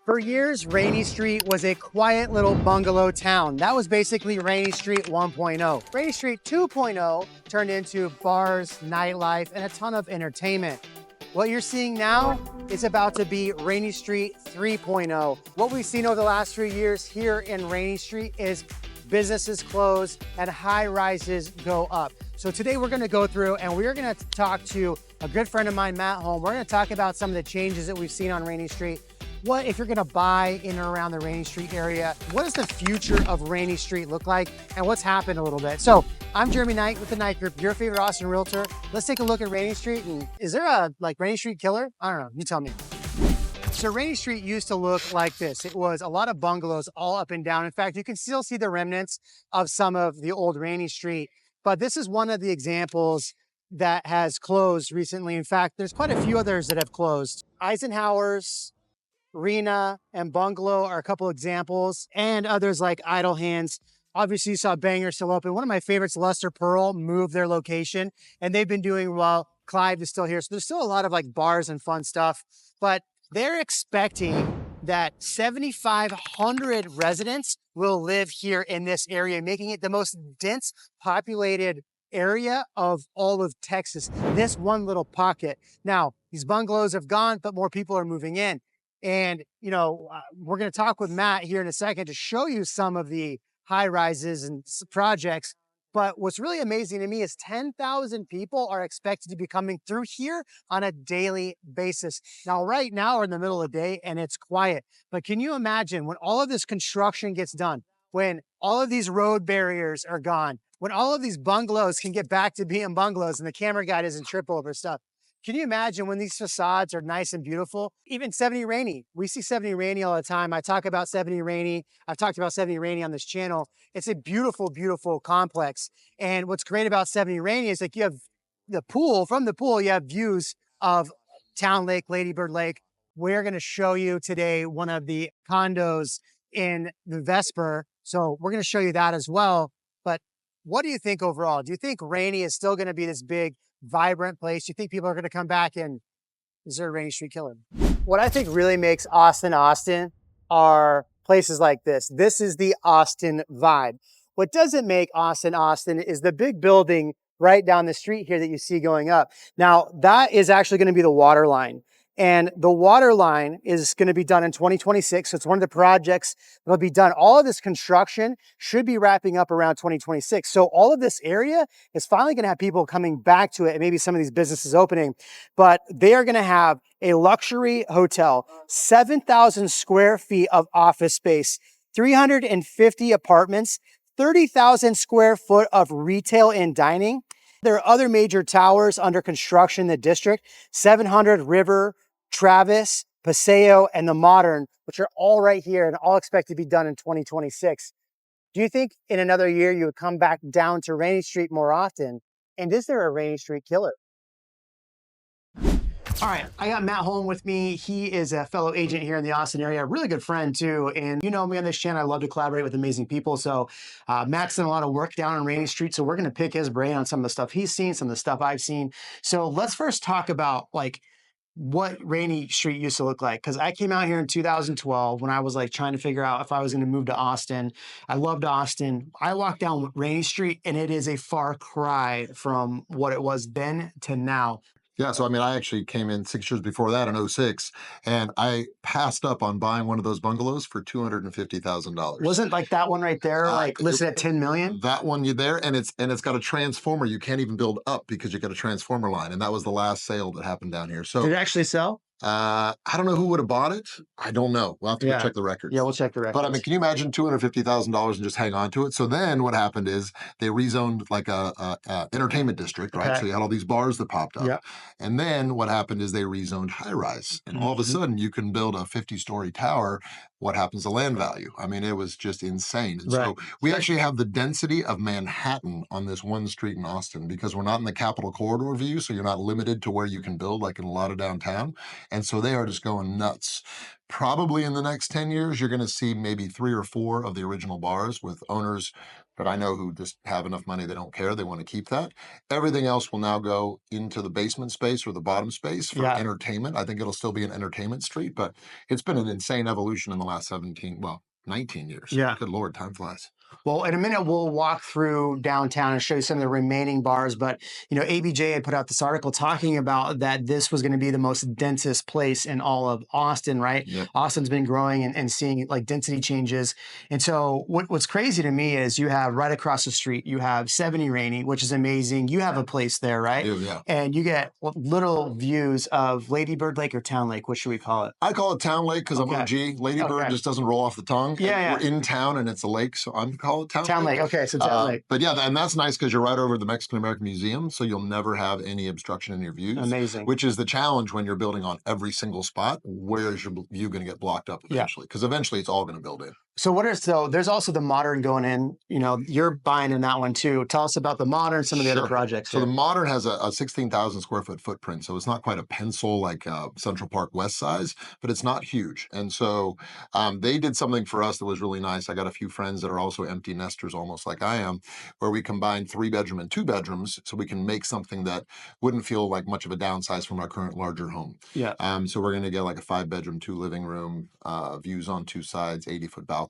For years, Rainey Street was a quiet little bungalow town. That was basically Rainey Street 1.0. Rainey Street 2.0 turned into bars, nightlife, and a ton of entertainment. What you're seeing now is about to be Rainey Street 3.0. What we've seen over the last few years here in Rainey Street is businesses close and high rises go up. So today we're gonna go through and we're gonna talk to a good friend of mine, Matt Holm. We're gonna talk about some of the changes that we've seen on Rainey Street. What if you're gonna buy in and around the Rainey Street area? What does the future of Rainey Street look like? And what's happened a little bit? So I'm Jeremy Knight with the Knight Group, your favorite Austin realtor. Let's take a look at Rainey Street. And is there a Rainey Street killer? I don't know, you tell me. So Rainey Street used to look like this. It was a lot of bungalows all up and down. In fact, you can still see the remnants of some of the old Rainey Street, but this is one of the examples that has closed recently. In fact, there's quite a few others that have closed. Eisenhower's, Rena, and Bungalow are a couple examples, and others like Idle Hands. Obviously, you saw Banger still open. One of my favorites, Luster Pearl, moved their location, and they've been doing well. Clive is still here. So there's still a lot of like bars and fun stuff, but they're expecting that 7,500 residents will live here in this area, making it the most dense populated area of all of Texas, this one little pocket. Now, these bungalows have gone, but more people are moving in. And, we're going to talk with Matt here in a second to show you some of the high rises and projects. But what's really amazing to me is 10,000 people are expected to be coming through here on a daily basis. Now, right now we're in the middle of the day and it's quiet. But can you imagine when all of this construction gets done, when all of these road barriers are gone, when all of these bungalows can get back to being bungalows and the camera guy doesn't trip over stuff? Can you imagine when these facades are nice and beautiful? Even 70 Rainey. We see 70 Rainey all the time. I talk about 70 Rainey. I've talked about 70 Rainey on this channel. It's a beautiful, beautiful complex. And what's great about 70 Rainey is like you have the pool. From the pool, you have views of Town Lake, Lady Bird Lake. We're going to show you today one of the condos in the Vesper. So we're going to show you that as well. But what do you think overall? Do you think Rainey is still going to be this big, vibrant place? You think people are going to come back and is there a Rainey Street killer? What I think really makes Austin Austin are places like this. This is the Austin vibe. What doesn't make Austin Austin is the big building right down the street here that you see going up. Now that is actually going to be the water line. And the water line is going to be done in 2026. So it's one of the projects that'll be done. All of this construction should be wrapping up around 2026. So all of this area is finally going to have people coming back to it, and maybe some of these businesses opening, but they are going to have a luxury hotel, 7,000 square feet of office space, 350 apartments, 30,000 square foot of retail and dining. There are other major towers under construction in the district, 700 River, Travis, Paseo, and the Modern, which are all right here and all expected to be done in 2026. Do you think in another year you would come back down to Rainey Street more often? And is there a Rainey Street killer? All right, I got Matt Holm with me. He is a fellow agent here in the Austin area, a really good friend too. And you know me on this channel, I love to collaborate with amazing people. So Matt's done a lot of work down on Rainey Street. So we're gonna pick his brain on some of the stuff he's seen, some of the stuff I've seen. So let's first talk about like what Rainey Street used to look like. Cause I came out here in 2012 when I was like trying to figure out if I was gonna move to Austin. I loved Austin. I walked down Rainey Street and it is a far cry from what it was then to now. Yeah, so I mean, I actually came in 6 years before that in '06, and I passed up on buying one of those bungalows for $250,000. Wasn't like that one right there, like listed at 10 million? That one you there, and it's got a transformer. You can't even build up because you got a transformer line, and that was the last sale that happened down here. So Did it actually sell? I don't know who would have bought it. I don't know. We'll have to go check the records. Yeah, we'll check the records. But I mean, can you imagine $250,000 and just hang on to it? So then what happened is they rezoned like a entertainment district, right? Okay. So you had all these bars that popped up. Yeah. And then what happened is they rezoned high rise. And all of a sudden you can build a 50-story tower. What happens to land value? I mean, it was just insane. And so we actually have the density of Manhattan on this one street in Austin because we're not in the Capitol Corridor view. So you're not limited to where you can build like in a lot of downtown. And so they are just going nuts. Probably in the next 10 years, you're going to see maybe 3 or 4 of the original bars with owners that I know who just have enough money, they don't care, they want to keep that. Everything else will now go into the basement space or the bottom space for Yeah. entertainment. I think it'll still be an entertainment street, but it's been an insane evolution in the last 19 years. Yeah. Good Lord, time flies. Well, in a minute, we'll walk through downtown and show you some of the remaining bars. But, ABJ had put out this article talking about that this was going to be the most densest place in all of Austin, right? Yep. Austin's been growing and seeing like density changes. And so what's crazy to me is you have right across the street, you have 70 Rainey, which is amazing. You have a place there, right? Yeah. And you get little views of Lady Bird Lake or Town Lake. What should we call it? I call it Town Lake because I'm OG. Lady Bird just doesn't roll off the tongue. Yeah. We're in town and it's a lake, so I'm calling it Town Lake. Okay, so Town Lake. But yeah, and that's nice because you're right over the Mexican American Museum, so you'll never have any obstruction in your views. Amazing. Which is the challenge when you're building on every single spot. Where is your view going to get blocked up eventually? Because eventually it's all going to build in. So there's also the modern going in, you're buying in that one too. Tell us about the modern, some of the other projects. So the modern has a 16,000 square foot footprint. So it's not quite a pencil like Central Park West size, but it's not huge. And so they did something for us that was really nice. I got a few friends that are also empty nesters, almost like I am, where we combined 3-bedroom and 2 bedrooms. So we can make something that wouldn't feel like much of a downsize from our current larger home. Yeah. So we're going to get like a 5-bedroom, 2 living room, views on 2 sides, 80-foot balcony.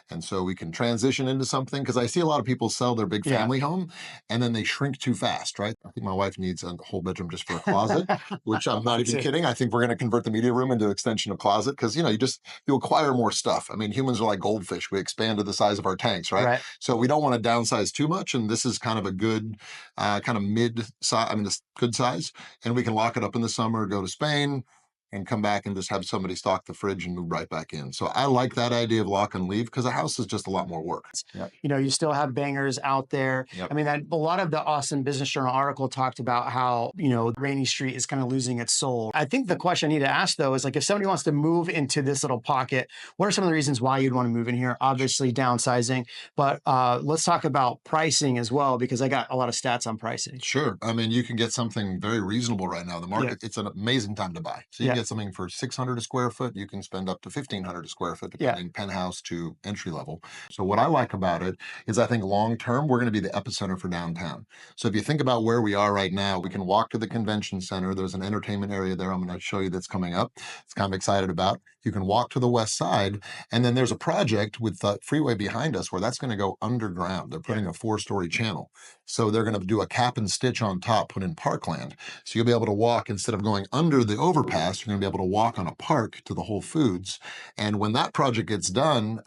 And so we can transition into something because I see a lot of people sell their big family home and then they shrink too fast, right? I think my wife needs a whole bedroom just for a closet, which I'm not even kidding. I think we're going to convert the media room into an extension of closet because, you acquire more stuff. I mean, humans are like goldfish. We expand to the size of our tanks, right? So we don't want to downsize too much. And this is kind of a good, kind of mid size, this good size. And we can lock it up in the summer, go to Spain, and come back and just have somebody stock the fridge and move right back in. So I like that idea of lock and leave because a house is just a lot more work. Yep. You still have bangers out there. Yep. A lot of the Austin Business Journal article talked about how, Rainey Street is kind of losing its soul. I think the question I need to ask though is like, if somebody wants to move into this little pocket, what are some of the reasons why you'd want to move in here? Obviously downsizing, but let's talk about pricing as well, because I got a lot of stats on pricing. Sure. You can get something very reasonable right now. The market, it's an amazing time to buy. So you get something for $600 a square foot, you can spend up to $1,500 a square foot, depending penthouse to entry level. So what I like about it is I think long-term, we're going to be the epicenter for downtown. So if you think about where we are right now, we can walk to the convention center. There's an entertainment area there I'm going to show you that's coming up. It's kind of excited about. You can walk to the west side, and then there's a project with the freeway behind us where that's going to go underground. They're putting a 4-story channel. So they're going to do a cap and stitch on top, put in parkland. So you'll be able to walk, instead of going under the overpass, you're going to be able to walk on a park to the Whole Foods. And when that project gets done,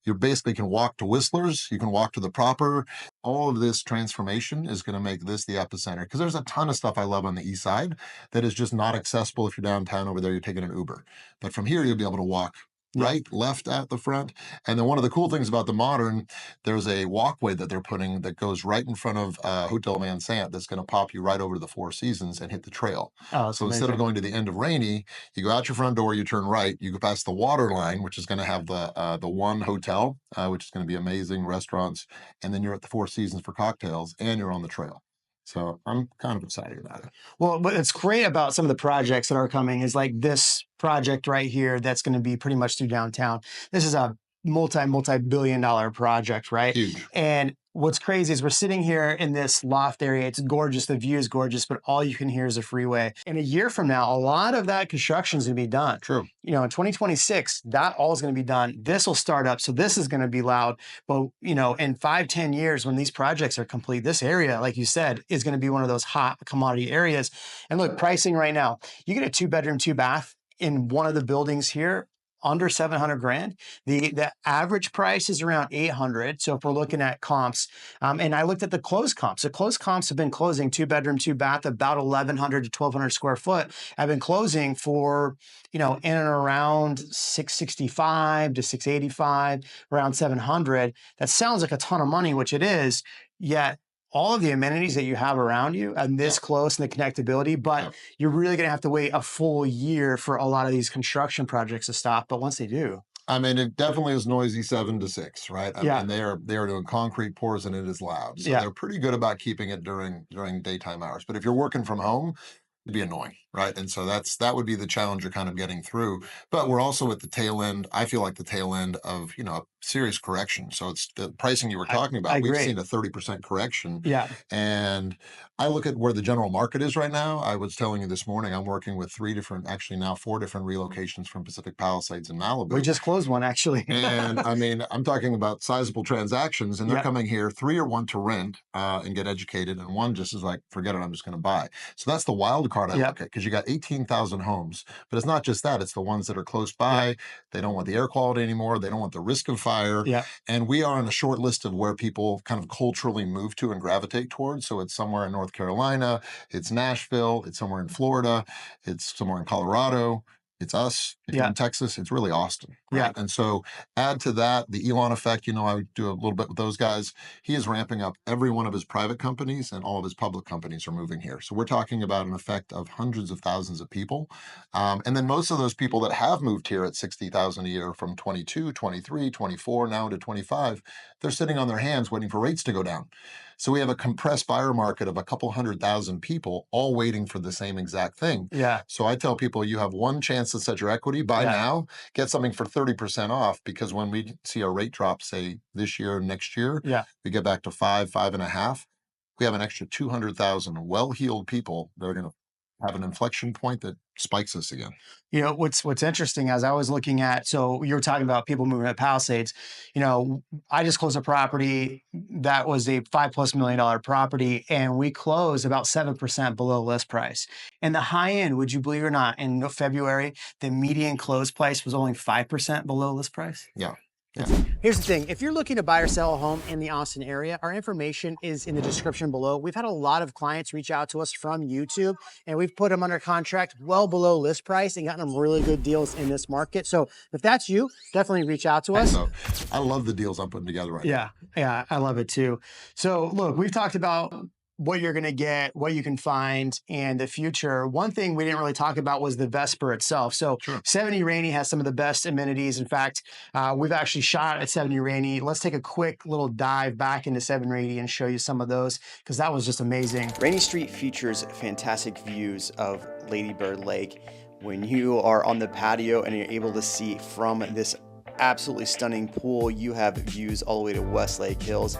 you basically can walk to Whistler's, you can walk to the proper. All of this transformation is going to make this the epicenter because there's a ton of stuff I love on the east side that is just not accessible if you're downtown over there, you're taking an Uber. But from here, you'll be able to walk right, left at the front. And then one of the cool things about the modern, there's a walkway that they're putting that goes right in front of Hotel Van Sant that's going to pop you right over to the Four Seasons and hit the trail. Oh, so instead of going to the end of Rainey, you go out your front door, you turn right, you go past the water line, which is going to have the One Hotel, which is going to be amazing restaurants. And then you're at the Four Seasons for cocktails and you're on the trail. So I'm kind of excited about it. Well, what's great about some of the projects that are coming is like this project right here that's going to be pretty much through downtown. This is a multi-billion-dollar project, right? Huge. And what's crazy is we're sitting here in this loft area. It's gorgeous. The view is gorgeous, but all you can hear is a freeway. And a year from now, a lot of that construction is going to be done. True. In 2026, that all is going to be done. This will start up. So this is going to be loud. But, in 5-10 years, when these projects are complete, this area, like you said, is going to be one of those hot commodity areas. And look, pricing right now, you get a 2-bedroom, 2-bath in one of the buildings here, under 700 grand. The average price is around 800. So if we're looking at comps, and I looked at the closed comps. The closed comps have been closing 2-bedroom, 2-bath, about 1,100 to 1,200 square foot. I've been closing for, in and around 665 to 685, around 700. That sounds like a ton of money, which it is, yet all of the amenities that you have around you and this close and the connectability, but you're really going to have to wait a full year for a lot of these construction projects to stop. But once they do, it definitely is noisy 7 to 6, right? They are doing concrete pours and it is loud. So they're pretty good about keeping it during daytime hours. But if you're working from home, It'd be annoying, right? And so that would be the challenge you're kind of getting through. But we're also at the tail end. I feel like the tail end of a serious correction. So it's the pricing you were talking I about. We've agree. seen a 30% correction, Yeah. and I look at where the general market is right now. I was telling you this morning, I'm working with actually now four different relocations from Pacific Palisades and We Malibu. just closed one actually. And I mean, I'm talking about sizable transactions, and they're Yeah. coming here. Three are one to rent and get educated, and one just is like, forget it, I'm just going to buy. So that's the wild card I Yeah. look at, because you got 18,000 homes, but it's not just that; it's the ones that are close Yeah. by. They don't want the air quality anymore. They don't want the risk of fire. Yeah. And we are on a short list of where people kind of culturally move to and gravitate towards. So it's somewhere in North Carolina, it's Nashville, it's somewhere in Florida, it's somewhere in Colorado. It's us. If you're Yeah. in Texas, it's really Austin, Yeah. right? And so add to that the Elon effect. I do a little bit with those guys. He is ramping up every one of his private companies, and all of his public companies are moving here. So we're talking about an effect of hundreds of thousands of people. And then most of those people that have moved here at 60,000 a year from 22, 23, 24, now to 25, they're sitting on their hands waiting for rates to go down. So we have a compressed buyer market of a couple 100,000 people all waiting for the same exact thing. Yeah. So I tell people, you have one chance to set your equity. Buy Yeah. now, get something for 30% off, because when we see a rate drop, say this year, next year, Yeah. we get back to 5.5. We have an extra 200,000 well-heeled people that are going to have an inflection point that spikes us again. What's interesting, as I was looking at, so you were talking about people moving to Palisades. I just closed a property that was a $5+ million property, and we closed about 7% below list price. And the high end, would you believe it or not, in February, the median close price was only 5% below list price. Yeah. Yeah. Here's the thing. If you're looking to buy or sell a home in the Austin area, our information is in the description below. We've had a lot of clients reach out to us from YouTube, and we've put them under contract well below list price and gotten them really good deals in this market. So if that's you, definitely reach out to us. So I love the deals I'm putting together right now. Yeah, I love it too. So look, we've talked about what you're going to get, what you can find, and the future. One thing we didn't really talk about was the Vesper itself. So Sure. 70 Rainey has some of the best amenities. In fact, we've actually shot at 70 Rainey. Let's take a quick little dive back into 7 Rainey and show you some of those, because that was just amazing. Rainey Street features fantastic views of Lady Bird Lake. When you are on the patio and you're able to see from this absolutely stunning pool, you have views all the way to Westlake Hills.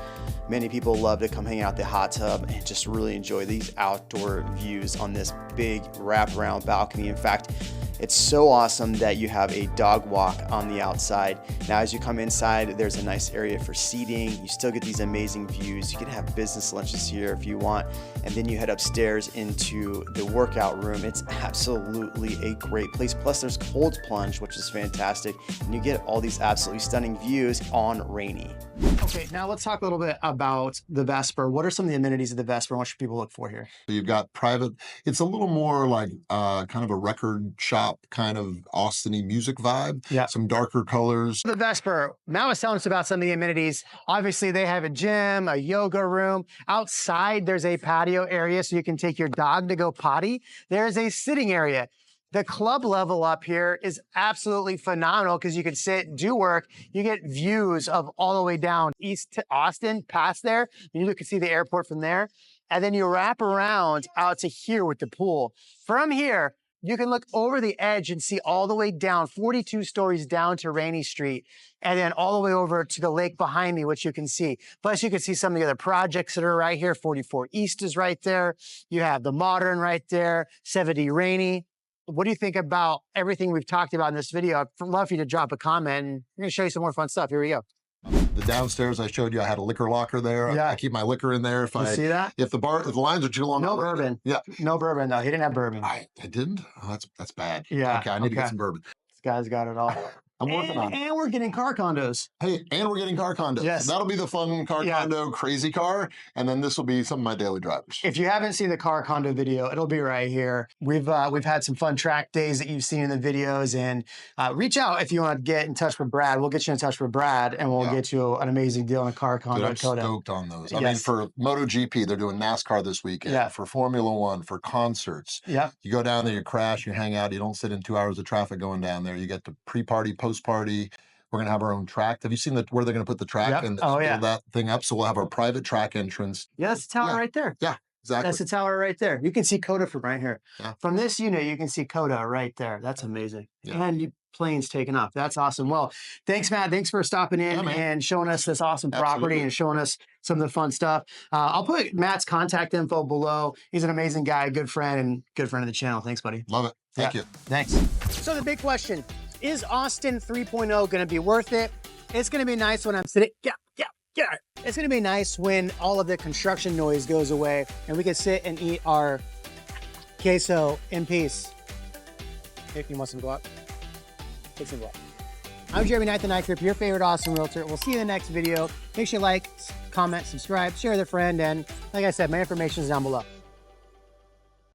Many people love to come hang out at the hot tub and just really enjoy these outdoor views on this big wraparound balcony. In fact, it's so awesome that you have a dog walk on the outside. Now, as you come inside, there's a nice area for seating. You still get these amazing views. You can have business lunches here if you want. And then you head upstairs into the workout room. It's absolutely a great place. Plus, there's cold plunge, which is fantastic. And you get all these absolutely stunning views on Rainey. Okay, now let's talk a little bit about the Vesper. What are some of the amenities of the Vesper, and what should people look for here? So you've got private. It's a little more like kind of a record shop, kind of Austin-y music vibe. Yeah. Some darker colors. The Vesper, Mal was telling us about some of the amenities. Obviously, they have a gym, a yoga room. Outside, there's a patio area so you can take your dog to go potty. There's a sitting area. The club level up here is absolutely phenomenal because you can sit, do work. You get views of all the way down East to Austin, past there. You can see the airport from there. And then you wrap around out to here with the pool. From here, you can look over the edge and see all the way down, 42 stories down to Rainey Street, and then all the way over to the lake behind me, which you can see. Plus, you can see some of the other projects that are right here. 44 East is right there. You have the Modern right there, 70 Rainey. What do you think about everything we've talked about in this video? I'd love for you to drop a comment, and we're going to show you some more fun stuff. Here we go. The downstairs I showed you, I had a liquor locker there. Yeah. I keep my liquor in there. You see that? If the lines are too long. No bourbon. Yeah. No bourbon, though. He didn't have bourbon. I didn't? Oh, that's bad. Yeah. Okay, I need to get some bourbon. This guy's got it all. I'm working on it. And we're getting car condos. Hey, and we're getting car condos. Yes. That'll be the fun car condo crazy car. And then this will be some of my daily drivers. If you haven't seen the car condo video, it'll be right here. We've had some fun track days that you've seen in the videos, and reach out if you want to get in touch with Brad. We'll get you in touch with Brad, and we'll get you an amazing deal on a car condo. Dude, I'm stoked on those. I mean, Yes. for MotoGP, they're doing NASCAR this weekend. Yeah. For Formula One, for concerts. Yeah. You go down there, you crash, you hang out. You don't sit in 2 hours of traffic going down there. You get to pre-party, post-party. We're going to have our own track. Have you seen where they're going to put the track and build that thing up? So we'll have our private track entrance. Yeah, that's the tower right there. Yeah. Exactly. That's the tower right there. You can see Coda from right here. Yeah. From this unit, you can see Coda right there. That's amazing. Yeah. And you planes taking off. That's awesome. Well, thanks, Matt. Thanks for stopping in man. and showing us this awesome property Absolutely. and showing us some of the fun stuff. I'll put Matt's contact info below. He's an amazing guy, good friend, and good friend of the channel. Thanks, buddy. Love it. Thank you. Thanks. So the big question, is Austin 3.0 going to be worth it? It's going to be nice when I'm sitting, It's going to be nice when all of the construction noise goes away and we can sit and eat our queso in peace. If you want some to go up, take some go up. I'm Jeremy Knight, the Night Group, your favorite Austin realtor. We'll see you in the next video. Make sure you like, comment, subscribe, share with a friend, and like I said, my information is down below.